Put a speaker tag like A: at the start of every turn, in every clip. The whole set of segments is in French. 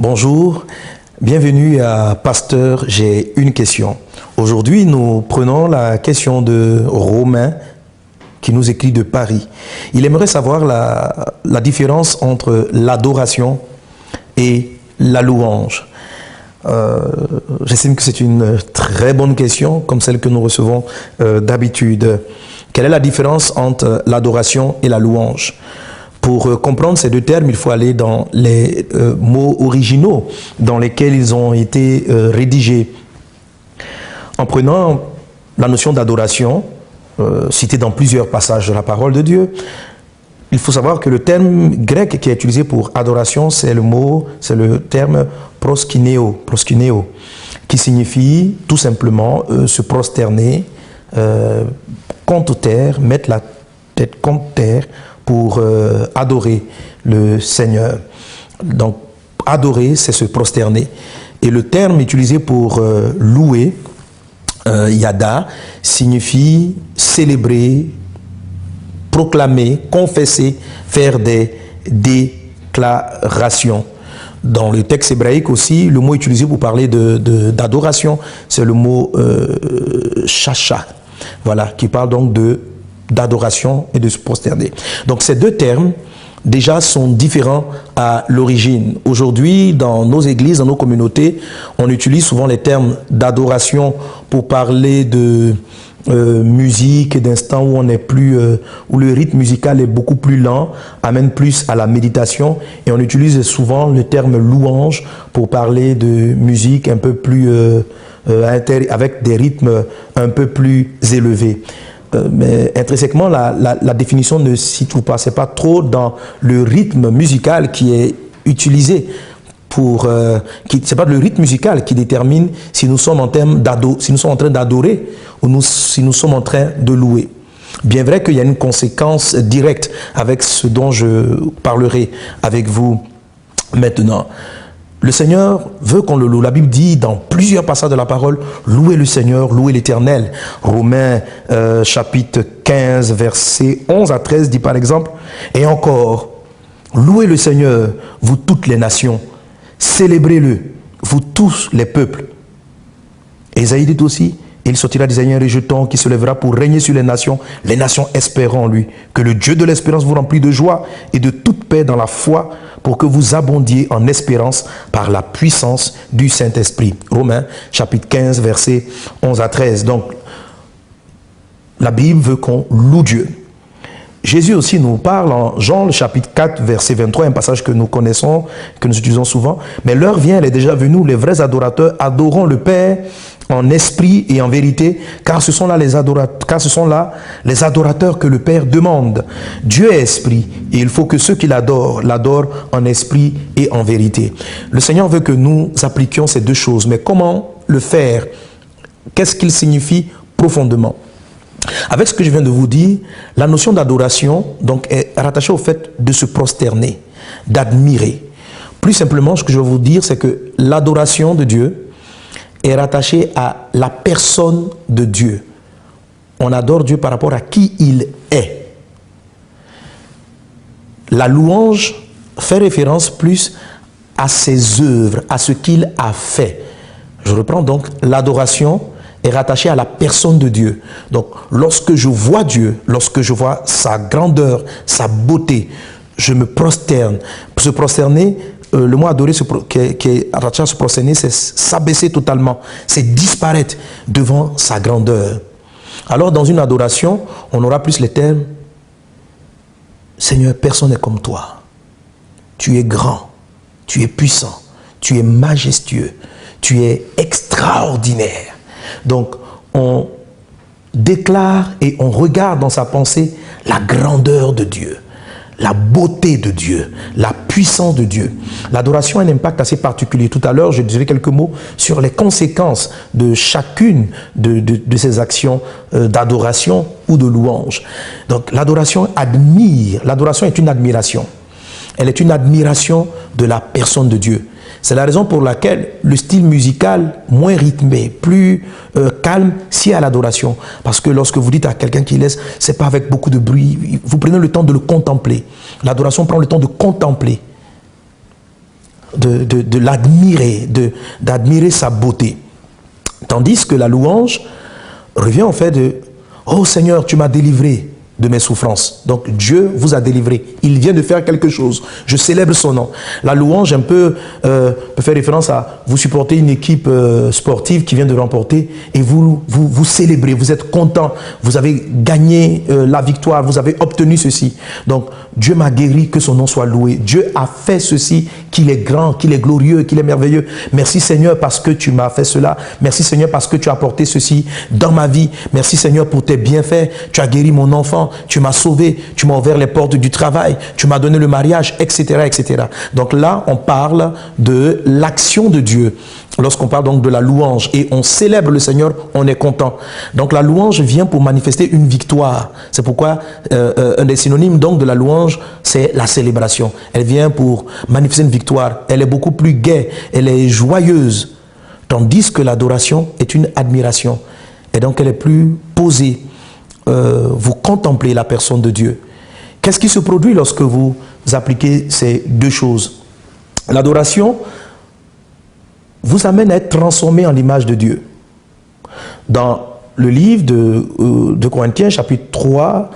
A: Bonjour, bienvenue à Pasteur, j'ai une question. Aujourd'hui, nous prenons la question de Romain qui nous écrit de Paris. Il aimerait savoir la différence entre l'adoration et la louange. J'estime que c'est une très bonne question, comme celle que nous recevons d'habitude. Quelle est la différence entre l'adoration et la louange? Pour comprendre ces deux termes, il faut aller dans les mots originaux dans lesquels ils ont été rédigés. En prenant la notion d'adoration, citée dans plusieurs passages de la parole de Dieu, il faut savoir que le terme grec qui est utilisé pour adoration, c'est le terme proskuneo, qui signifie tout simplement se prosterner contre terre, mettre la tête contre terre pour adorer le Seigneur. Donc, adorer, c'est se prosterner. Et le terme utilisé pour louer, yada, signifie célébrer, proclamer, confesser, faire des déclarations. Dans le texte hébraïque aussi, le mot utilisé pour parler d'adoration, c'est le mot chacha, voilà, qui parle donc d'adoration et de se prosterner. Donc ces deux termes déjà sont différents à l'origine. Aujourd'hui, dans nos églises, dans nos communautés, on utilise souvent les termes d'adoration pour parler de musique et d'instants où on est plus, où le rythme musical est beaucoup plus lent, amène plus à la méditation, et on utilise souvent le terme louange pour parler de musique un peu plus avec des rythmes un peu plus élevés. Mais intrinsèquement, la définition ne s'y trouve pas. C'est pas trop dans le rythme musical qui est utilisé pour c'est pas le rythme musical qui détermine si nous sommes en train d'adorer ou si nous sommes en train de louer. Bien vrai qu'il y a une conséquence directe avec ce dont je parlerai avec vous maintenant. Le Seigneur veut qu'on le loue. La Bible dit dans plusieurs passages de la parole, louez le Seigneur, louez l'Éternel. Romains chapitre 15, versets 11 à 13 dit par exemple, et encore, louez le Seigneur, vous toutes les nations, célébrez-le, vous tous les peuples. Ésaïe dit aussi, il sortira d'Isaïe un rejeton qui se lèvera pour régner sur les nations espérant en lui. Que le Dieu de l'espérance vous remplit de joie et de toute paix dans la foi pour que vous abondiez en espérance par la puissance du Saint-Esprit. Romains chapitre 15, versets 11 à 13. Donc, la Bible veut qu'on loue Dieu. Jésus aussi nous parle en Jean le chapitre 4, verset 23, un passage que nous connaissons, que nous utilisons souvent. Mais l'heure vient, elle est déjà venue, les vrais adorateurs adoreront le Père en esprit et en vérité, car ce sont là les adorateurs que le Père demande. Dieu est esprit et il faut que ceux qui l'adorent en esprit et en vérité. Le Seigneur veut que nous appliquions ces deux choses, mais comment le faire? Qu'est-ce qu'il signifie profondément? Avec ce que je viens de vous dire, la notion d'adoration donc est rattachée au fait de se prosterner, d'admirer. Plus simplement, ce que je veux vous dire, c'est que l'adoration de Dieu est rattachée à la personne de Dieu. On adore Dieu par rapport à qui il est. La louange fait référence plus à ses œuvres, à ce qu'il a fait. Je reprends donc, l'adoration est rattaché à la personne de Dieu. Donc, lorsque je vois Dieu, lorsque je vois sa grandeur, sa beauté, je me prosterne. Se prosterner, le mot adorer qui est rattaché à se prosterner, c'est s'abaisser totalement, c'est disparaître devant sa grandeur. Alors, dans une adoration, on aura plus les termes Seigneur, personne n'est comme toi. Tu es grand, tu es puissant, tu es majestueux, tu es extraordinaire. Donc, on déclare et on regarde dans sa pensée la grandeur de Dieu, la beauté de Dieu, la puissance de Dieu. L'adoration a un impact assez particulier. Tout à l'heure, je dirai quelques mots sur les conséquences de chacune de ces actions d'adoration ou de louange. Donc, l'adoration admire. L'adoration est une admiration. Elle est une admiration de la personne de Dieu. C'est la raison pour laquelle le style musical moins rythmé, plus calme, s'y est à l'adoration. Parce que lorsque vous dites à quelqu'un qui laisse, c'est pas avec beaucoup de bruit, vous prenez le temps de le contempler. L'adoration prend le temps de contempler. de l'admirer, d'admirer sa beauté. Tandis que la louange revient en fait de « Oh Seigneur, tu m'as délivré de mes souffrances. » Donc Dieu vous a délivré. Il vient de faire quelque chose. Je célèbre son nom. La louange peut faire référence à vous supporter une équipe sportive qui vient de remporter et vous célébrez, vous êtes content, vous avez gagné la victoire, vous avez obtenu ceci. Donc Dieu m'a guéri, que son nom soit loué. Dieu a fait ceci, qu'il est grand, qu'il est glorieux, qu'il est merveilleux. Merci Seigneur parce que tu m'as fait cela. Merci Seigneur parce que tu as apporté ceci dans ma vie. Merci Seigneur pour tes bienfaits. Tu as guéri mon enfant, tu m'as sauvé, tu m'as ouvert les portes du travail, tu m'as donné le mariage, etc., etc. Donc là, on parle de l'action de Dieu. Lorsqu'on parle donc de la louange et on célèbre le Seigneur, on est content. Donc la louange vient pour manifester une victoire. C'est pourquoi un des synonymes donc de la louange, c'est la célébration. Elle vient pour manifester une victoire. Elle est beaucoup plus gaie, elle est joyeuse. Tandis que l'adoration est une admiration. Et donc elle est plus posée. Vous contemplez la personne de Dieu. Qu'est-ce qui se produit lorsque vous appliquez ces deux choses? L'adoration vous amène à être transformé en l'image de Dieu. Dans le livre de Corinthiens, chapitre 3,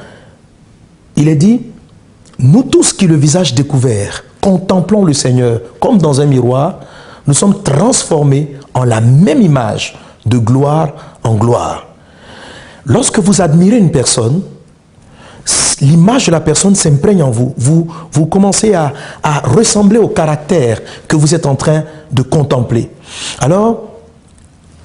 A: il est dit « Nous tous qui le visage découvert, contemplons le Seigneur comme dans un miroir, nous sommes transformés en la même image, de gloire en gloire. » Lorsque vous admirez une personne, l'image de la personne s'imprègne en vous. Vous commencez à ressembler au caractère que vous êtes en train de contempler. Alors,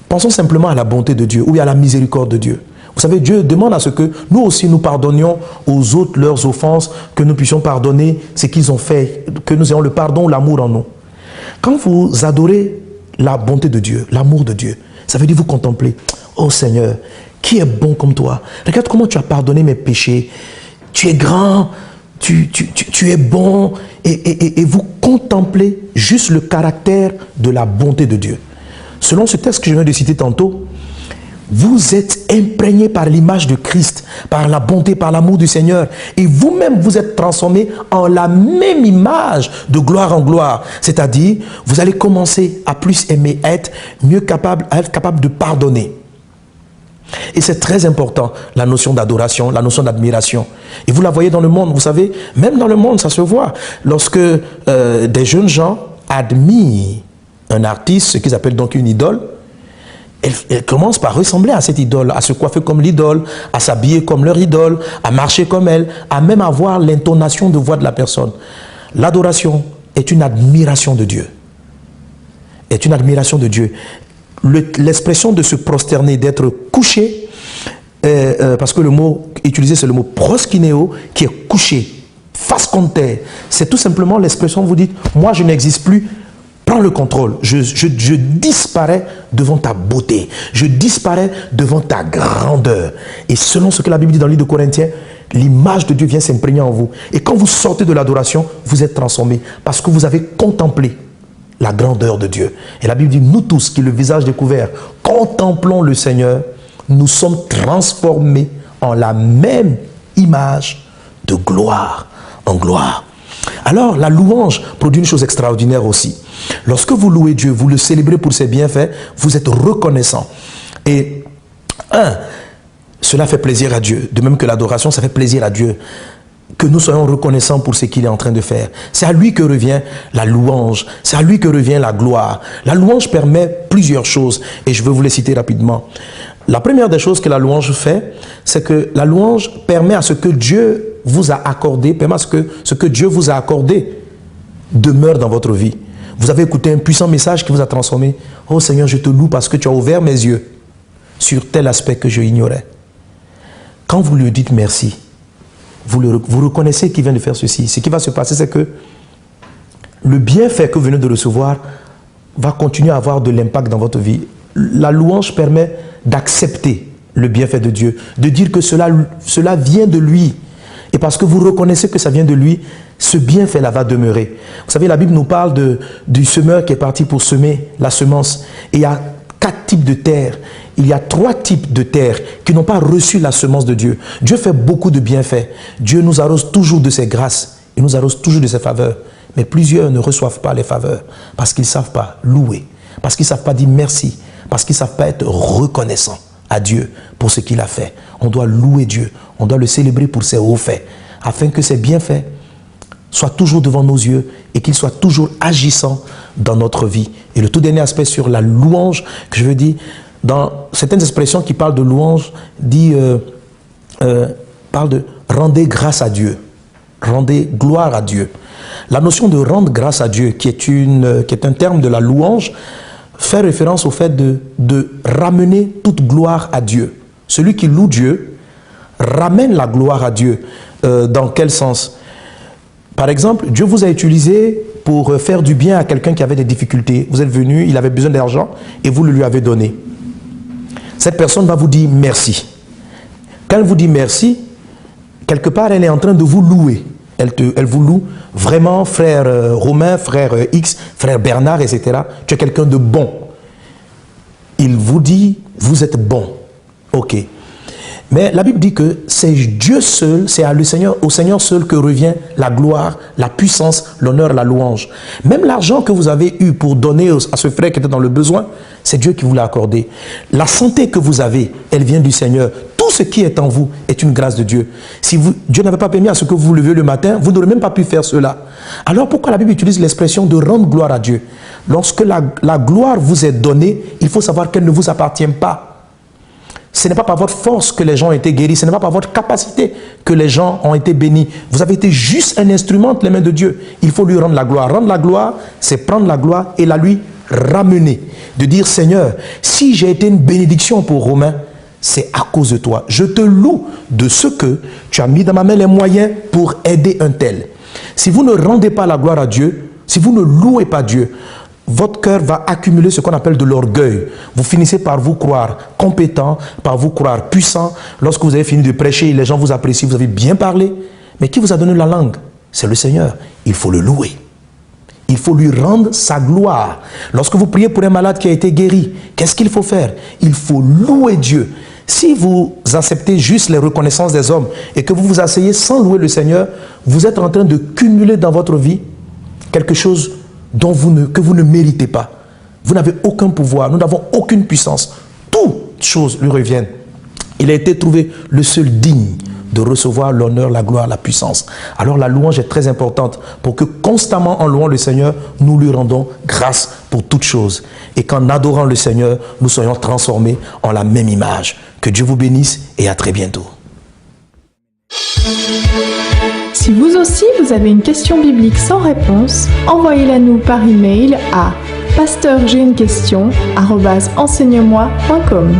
A: pensons simplement à la bonté de Dieu ou à la miséricorde de Dieu. Vous savez, Dieu demande à ce que nous aussi nous pardonnions aux autres leurs offenses, que nous puissions pardonner ce qu'ils ont fait, que nous ayons le pardon ou l'amour en nous. Quand vous adorez la bonté de Dieu, l'amour de Dieu, ça veut dire vous contempler. Oh Seigneur, qui est bon comme toi? Regarde comment tu as pardonné mes péchés. Tu es grand, tu es bon. Et vous contemplez juste le caractère de la bonté de Dieu. Selon ce texte que je viens de citer tantôt, vous êtes imprégné par l'image de Christ, par la bonté, par l'amour du Seigneur. Et vous-même, vous êtes transformé en la même image de gloire en gloire. C'est-à-dire, vous allez commencer à plus aimer, à être capable de pardonner. Et c'est très important, la notion d'adoration, la notion d'admiration. Et vous la voyez dans le monde, vous savez, même dans le monde, ça se voit. Lorsque des jeunes gens admirent un artiste, ce qu'ils appellent donc une idole, elle commence par ressembler à cette idole, à se coiffer comme l'idole, à s'habiller comme leur idole, à marcher comme elle, à même avoir l'intonation de voix de la personne. L'adoration est une admiration de Dieu. Est une admiration de Dieu. L'expression de se prosterner, d'être couché, parce que le mot utilisé c'est le mot proskineo, qui est couché, face contre terre. C'est tout simplement l'expression où vous dites, moi je n'existe plus, prends le contrôle, je disparais devant ta beauté, je disparais devant ta grandeur. Et selon ce que la Bible dit dans le livre de Corinthiens, l'image de Dieu vient s'imprégner en vous. Et quand vous sortez de l'adoration, vous êtes transformé, parce que vous avez contemplé la grandeur de Dieu. Et la Bible dit, nous tous qui le visage découvert, contemplons le Seigneur, nous sommes transformés en la même image de gloire en gloire. Alors, la louange produit une chose extraordinaire aussi. Lorsque vous louez Dieu, vous le célébrez pour ses bienfaits, vous êtes reconnaissant. Et, cela fait plaisir à Dieu. De même que l'adoration, ça fait plaisir à Dieu. Que nous soyons reconnaissants pour ce qu'il est en train de faire. C'est à lui que revient la louange, c'est à lui que revient la gloire. La louange permet plusieurs choses et je vais vous les citer rapidement. La première des choses que la louange fait, c'est que la louange permet à ce que Dieu vous a accordé, permet à ce que Dieu vous a accordé demeure dans votre vie. Vous avez écouté un puissant message qui vous a transformé. Oh Seigneur, je te loue parce que tu as ouvert mes yeux sur tel aspect que je ignorais. Quand vous lui dites merci, vous reconnaissez qu'il vient de faire ceci. Ce qui va se passer, c'est que le bienfait que vous venez de recevoir va continuer à avoir de l'impact dans votre vie. La louange permet d'accepter le bienfait de Dieu, de dire que cela vient de lui. Et parce que vous reconnaissez que ça vient de lui, ce bienfait-là va demeurer. Vous savez, la Bible nous parle du semeur qui est parti pour semer la semence. Et il y a 4 types de terre. Il y a 3 types de terre qui n'ont pas reçu la semence de Dieu. Dieu fait beaucoup de bienfaits. Dieu nous arrose toujours de ses grâces. Il nous arrose toujours de ses faveurs. Mais plusieurs ne reçoivent pas les faveurs parce qu'ils ne savent pas louer, parce qu'ils ne savent pas dire merci, parce qu'ils ne savent pas être reconnaissants à Dieu pour ce qu'il a fait. On doit louer Dieu, on doit le célébrer pour ses hauts faits, afin que ses bienfaits soient toujours devant nos yeux et qu'ils soient toujours agissants dans notre vie. Et le tout dernier aspect sur la louange, que je veux dire, dans certaines expressions qui parlent de louange, parle de rendez grâce à Dieu, rendez gloire à Dieu. La notion de rendre grâce à Dieu, qui est un terme de la louange, fait référence au fait de ramener toute gloire à Dieu. Celui qui loue Dieu ramène la gloire à Dieu. Dans quel sens? Par exemple, Dieu vous a utilisé pour faire du bien à quelqu'un qui avait des difficultés. Vous êtes venu, il avait besoin d'argent et vous le lui avez donné. Cette personne va vous dire merci. Quand elle vous dit merci, quelque part, elle est en train de vous louer. Elle vous loue vraiment, frère Romain, frère X, frère Bernard, etc. Tu es quelqu'un de bon. Il vous dit, vous êtes bon. Ok. Mais la Bible dit que c'est Dieu seul, c'est au Seigneur seul que revient la gloire, la puissance, l'honneur, la louange. Même l'argent que vous avez eu pour donner à ce frère qui était dans le besoin, c'est Dieu qui vous l'a accordé. La santé que vous avez, elle vient du Seigneur. Tout ce qui est en vous est une grâce de Dieu. Si Dieu n'avait pas permis à ce que vous vous leviez le matin, vous n'aurez même pas pu faire cela. Alors pourquoi la Bible utilise l'expression de rendre gloire à Dieu? Lorsque la gloire vous est donnée, il faut savoir qu'elle ne vous appartient pas. Ce n'est pas par votre force que les gens ont été guéris, ce n'est pas par votre capacité que les gens ont été bénis. Vous avez été juste un instrument entre les mains de Dieu. Il faut lui rendre la gloire. Rendre la gloire, c'est prendre la gloire et la lui ramener. De dire, Seigneur, si j'ai été une bénédiction pour Romain, c'est à cause de toi. Je te loue de ce que tu as mis dans ma main les moyens pour aider un tel. Si vous ne rendez pas la gloire à Dieu, si vous ne louez pas Dieu, votre cœur va accumuler ce qu'on appelle de l'orgueil. Vous finissez par vous croire compétent, par vous croire puissant. Lorsque vous avez fini de prêcher, les gens vous apprécient, vous avez bien parlé. Mais qui vous a donné la langue? C'est le Seigneur. Il faut le louer. Il faut lui rendre sa gloire. Lorsque vous priez pour un malade qui a été guéri, qu'est-ce qu'il faut faire? Il faut louer Dieu. Si vous acceptez juste les reconnaissances des hommes et que vous vous asseyez sans louer le Seigneur, vous êtes en train de cumuler dans votre vie quelque chose que vous ne méritez pas. Vous n'avez aucun pouvoir, nous n'avons aucune puissance. Toutes choses lui reviennent. Il a été trouvé le seul digne de recevoir l'honneur, la gloire, la puissance. Alors la louange est très importante pour que constamment en louant le Seigneur, nous lui rendons grâce pour toutes choses. Et qu'en adorant le Seigneur, nous soyons transformés en la même image. Que Dieu vous bénisse et à très bientôt.
B: Si vous aussi vous avez une question biblique sans réponse, envoyez-la nous par email à pasteurj'ainequestion@enseigne-moi.com.